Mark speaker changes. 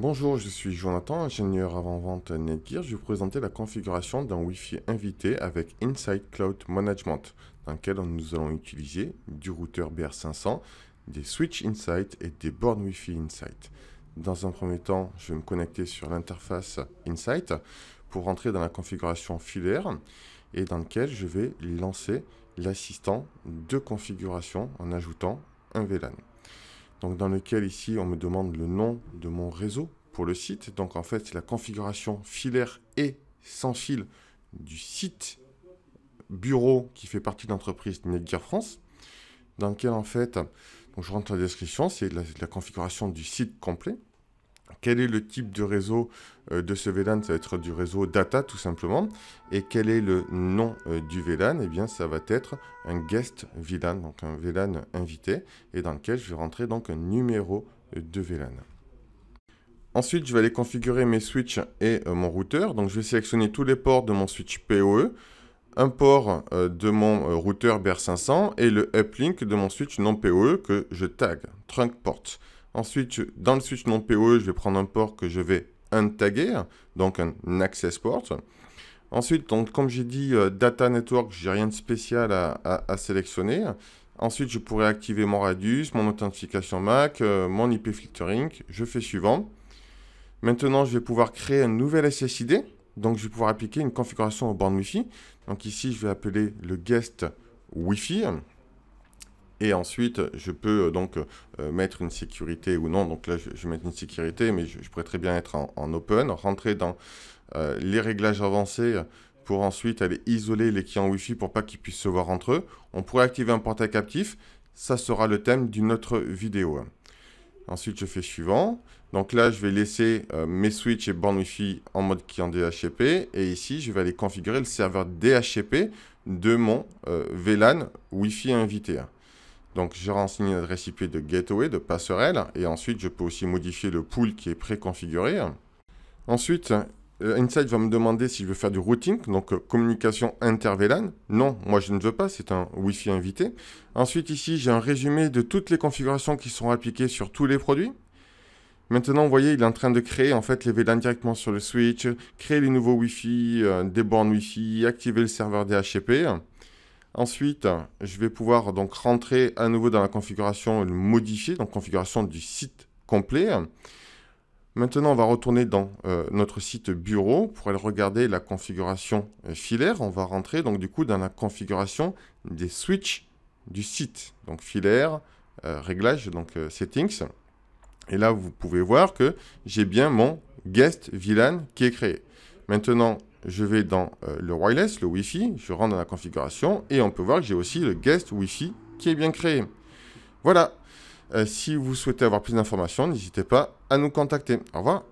Speaker 1: Bonjour, je suis Jonathan, ingénieur avant-vente Netgear. Je vais vous présenter la configuration d'un Wi-Fi invité avec Insight Cloud Management, dans lequel nous allons utiliser du routeur BR500, des switches Insight et des bornes Wi-Fi Insight. Dans un premier temps, je vais me connecter sur l'interface Insight pour rentrer dans la configuration filaire et dans lequel je vais lancer l'assistant de configuration en ajoutant un VLAN. Donc dans lequel ici on me demande le nom de mon réseau pour le site. Donc en fait c'est la configuration filaire et sans fil du site bureau qui fait partie de l'entreprise Netgear France. Dans lequel en fait, donc je rentre dans la description, c'est la configuration du site complet. Quel est le type de réseau de ce VLAN? Ça va être du réseau data tout simplement. Et quel est le nom du VLAN? Eh bien ça va être un guest VLAN, donc un VLAN invité, et dans lequel je vais rentrer donc un numéro de VLAN. Ensuite, je vais aller configurer mes switches et mon routeur. Donc je vais sélectionner tous les ports de mon switch PoE, un port de mon routeur BR500 et le uplink de mon switch non PoE que je tag, trunk port. Ensuite, dans le switch non PoE, je vais prendre un port que je vais untaguer, donc un access port. Ensuite, donc, comme j'ai dit, data network, j'ai rien de spécial à sélectionner. Ensuite, je pourrais activer mon radius, mon authentification MAC, mon IP filtering. Je fais suivant. Maintenant, je vais pouvoir créer un nouvel SSID. Donc, je vais pouvoir appliquer une configuration aux bornes Wi-Fi. Donc ici, je vais appeler le guest Wi-Fi. Et ensuite, je peux donc mettre une sécurité ou non. Donc là, je vais mettre une sécurité, mais je pourrais très bien être en open, rentrer dans les réglages avancés pour ensuite aller isoler les clients Wi-Fi pour pas qu'ils puissent se voir entre eux. On pourrait activer un portail captif. Ça sera le thème d'une autre vidéo. Ensuite, je fais suivant. Donc là, je vais laisser mes switches et bornes Wi-Fi en mode client DHCP. Et ici, je vais aller configurer le serveur DHCP de mon VLAN Wi-Fi invité. Donc, j'ai renseigné l'adresse IP de gateway, de passerelle. Et ensuite, je peux aussi modifier le pool qui est préconfiguré. Ensuite, Insight va me demander si je veux faire du routing, donc communication inter-VLAN. Non, moi je ne veux pas, c'est un Wi-Fi invité. Ensuite, ici, j'ai un résumé de toutes les configurations qui sont appliquées sur tous les produits. Maintenant, vous voyez, il est en train de créer en fait les VLAN directement sur le switch, créer les nouveaux Wi-Fi, des bornes Wi-Fi, activer le serveur DHCP. Ensuite, je vais pouvoir donc rentrer à nouveau dans la configuration et le modifier, donc configuration du site complet. Maintenant, on va retourner dans notre site bureau pour aller regarder la configuration filaire. On va rentrer donc du coup dans la configuration des switches du site. Donc filaire, réglage, donc settings. Et là, vous pouvez voir que j'ai bien mon guest VLAN qui est créé. Maintenant, je vais dans le wireless, le Wi-Fi. Je rentre dans la configuration et on peut voir que j'ai aussi le guest Wi-Fi qui est bien créé. Voilà. Si vous souhaitez avoir plus d'informations, n'hésitez pas à nous contacter. Au revoir.